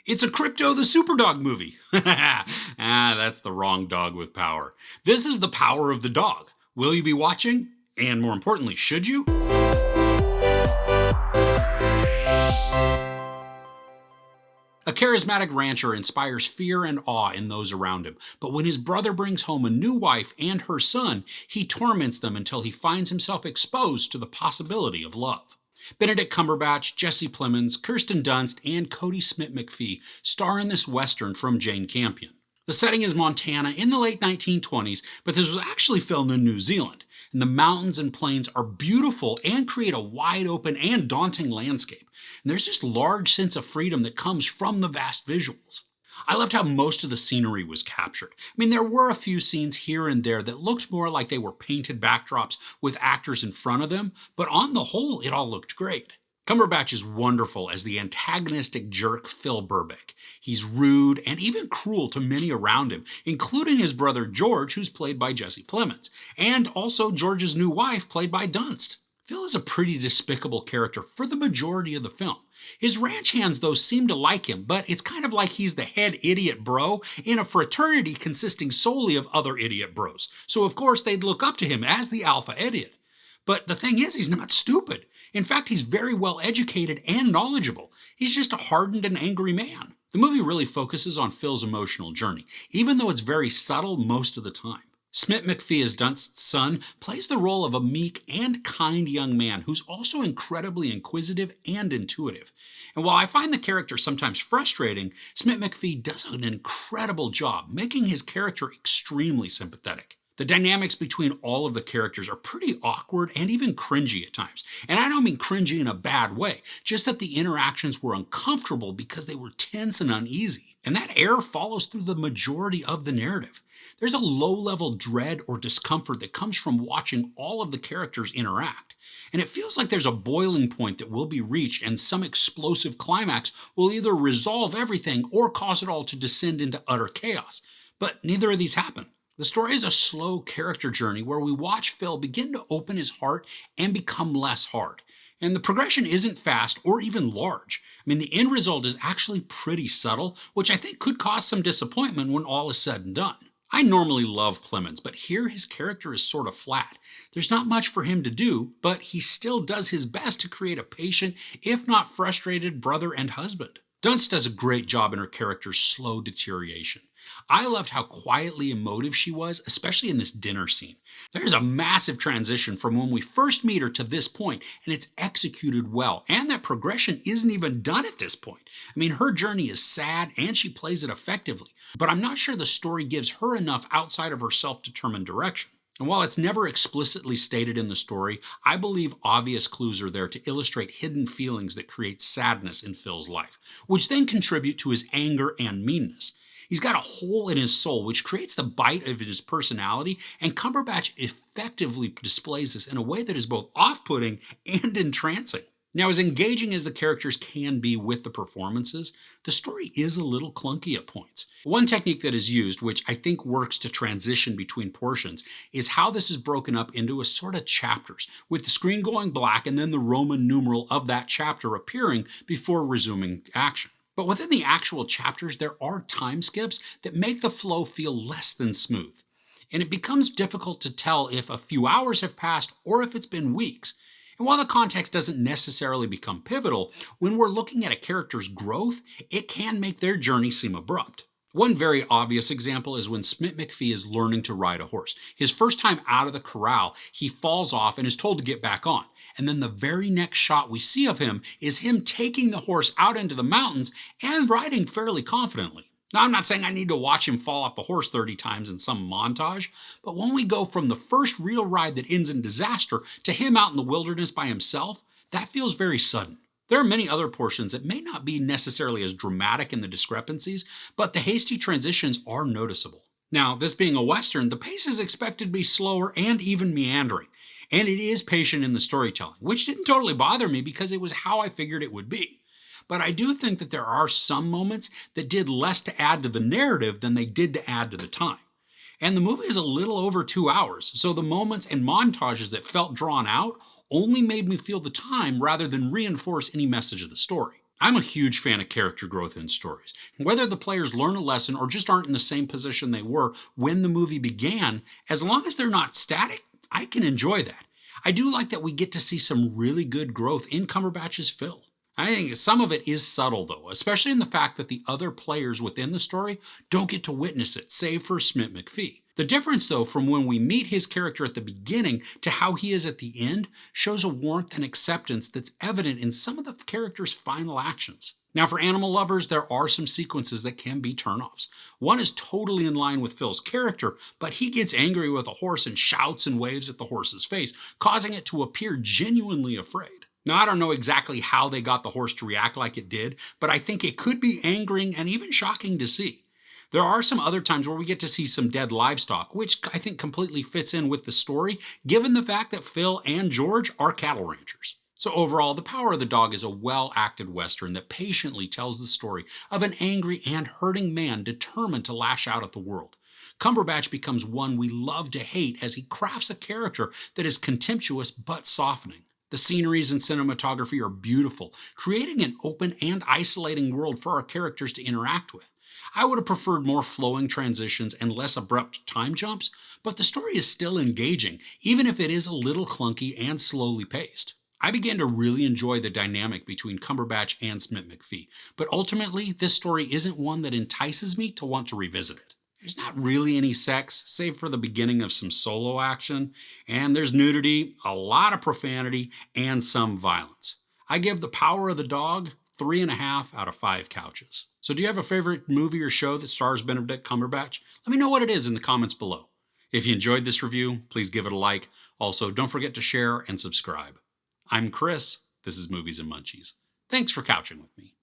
It's a Crypto the Superdog movie. That's the wrong dog with power. This is the power of the dog. Will you be watching? And more importantly, should you? A charismatic rancher inspires fear and awe in those around him, but when his brother brings home a new wife and her son, he torments them until he finds himself exposed to the possibility of love. Benedict Cumberbatch, Jesse Plemons, Kirsten Dunst, and Kodi Smit-McPhee star in this western from Jane Campion. The setting is Montana in the late 1920s, but this was actually filmed in New Zealand, and the mountains and plains are beautiful and create a wide open and daunting landscape. And there's this large sense of freedom that comes from the vast visuals. I loved how most of the scenery was captured. I mean, there were a few scenes here and there that looked more like they were painted backdrops with actors in front of them, but on the whole, it all looked great. Cumberbatch is wonderful as the antagonistic jerk Phil Burbick. He's rude and even cruel to many around him, including his brother George, who's played by Jesse Plemons, and also George's new wife, played by Dunst. Phil is a pretty despicable character for the majority of the film. His ranch hands, though, seem to like him, but it's kind of like he's the head idiot bro in a fraternity consisting solely of other idiot bros. So of course they'd look up to him as the alpha idiot. But the thing is, he's not stupid. In fact, he's very well educated and knowledgeable. He's just a hardened and angry man. The movie really focuses on Phil's emotional journey, even though it's very subtle most of the time. Smit-McPhee as Dunst's son plays the role of a meek and kind young man who's also incredibly inquisitive and intuitive. And while I find the character sometimes frustrating, Smit-McPhee does an incredible job making his character extremely sympathetic. The dynamics between all of the characters are pretty awkward and even cringy at times. And I don't mean cringy in a bad way, just that the interactions were uncomfortable because they were tense and uneasy. And that air follows through the majority of the narrative. There's a low-level dread or discomfort that comes from watching all of the characters interact. And it feels like there's a boiling point that will be reached and some explosive climax will either resolve everything or cause it all to descend into utter chaos. But neither of these happen. The story is a slow character journey where we watch Phil begin to open his heart and become less hard. And the progression isn't fast or even large. I mean, the end result is actually pretty subtle, which I think could cause some disappointment when all is said and done. I normally love Plemons, but here his character is sort of flat. There's not much for him to do, but he still does his best to create a patient, if not frustrated, brother and husband. Dunst does a great job in her character's slow deterioration. I loved how quietly emotive she was, especially in this dinner scene. There's a massive transition from when we first meet her to this point, and it's executed well, and that progression isn't even done at this point. I mean, her journey is sad, and she plays it effectively, but I'm not sure the story gives her enough outside of her self-determined direction. And while it's never explicitly stated in the story, I believe obvious clues are there to illustrate hidden feelings that create sadness in Phil's life, which then contribute to his anger and meanness. He's got a hole in his soul, which creates the bite of his personality, and Cumberbatch effectively displays this in a way that is both off-putting and entrancing. Now, as engaging as the characters can be with the performances, the story is a little clunky at points. One technique that is used, which I think works to transition between portions, is how this is broken up into a sort of chapters, with the screen going black and then the Roman numeral of that chapter appearing before resuming action. But within the actual chapters, there are time skips that make the flow feel less than smooth. And it becomes difficult to tell if a few hours have passed or if it's been weeks. And while the context doesn't necessarily become pivotal, when we're looking at a character's growth, it can make their journey seem abrupt. One very obvious example is when Smit-McPhee is learning to ride a horse. His first time out of the corral, he falls off and is told to get back on. And then the very next shot we see of him is him taking the horse out into the mountains and riding fairly confidently. Now, I'm not saying I need to watch him fall off the horse 30 times in some montage, but when we go from the first real ride that ends in disaster to him out in the wilderness by himself, that feels very sudden. There are many other portions that may not be necessarily as dramatic in the discrepancies, but the hasty transitions are noticeable. Now, this being a Western, the pace is expected to be slower and even meandering. And it is patient in the storytelling, which didn't totally bother me because it was how I figured it would be. But I do think that there are some moments that did less to add to the narrative than they did to add to the time. And the movie is a little over 2 hours, so the moments and montages that felt drawn out only made me feel the time rather than reinforce any message of the story. I'm a huge fan of character growth in stories. Whether the players learn a lesson or just aren't in the same position they were when the movie began, as long as they're not static, I can enjoy that. I do like that we get to see some really good growth in Cumberbatch's Phil. I think some of it is subtle, though, especially in the fact that the other players within the story don't get to witness it, save for Smit-McPhee. The difference, though, from when we meet his character at the beginning to how he is at the end shows a warmth and acceptance that's evident in some of the character's final actions. Now, for animal lovers, there are some sequences that can be turnoffs. One is totally in line with Phil's character, but he gets angry with a horse and shouts and waves at the horse's face, causing it to appear genuinely afraid. Now, I don't know exactly how they got the horse to react like it did, but I think it could be angering and even shocking to see. There are some other times where we get to see some dead livestock, which I think completely fits in with the story, given the fact that Phil and George are cattle ranchers. So overall, The Power of the Dog is a well-acted Western that patiently tells the story of an angry and hurting man determined to lash out at the world. Cumberbatch becomes one we love to hate as he crafts a character that is contemptuous but softening. The sceneries and cinematography are beautiful, creating an open and isolating world for our characters to interact with. I would have preferred more flowing transitions and less abrupt time jumps, but the story is still engaging, even if it is a little clunky and slowly paced. I began to really enjoy the dynamic between Cumberbatch and Smit-McPhee, but ultimately, this story isn't one that entices me to want to revisit it. There's not really any sex, save for the beginning of some solo action, and there's nudity, a lot of profanity, and some violence. I give The Power of the Dog 3.5 out of 5 couches. So do you have a favorite movie or show that stars Benedict Cumberbatch? Let me know what it is in the comments below. If you enjoyed this review, please give it a like. Also, don't forget to share and subscribe. I'm Chris. This is Movies and Munchies. Thanks for couching with me.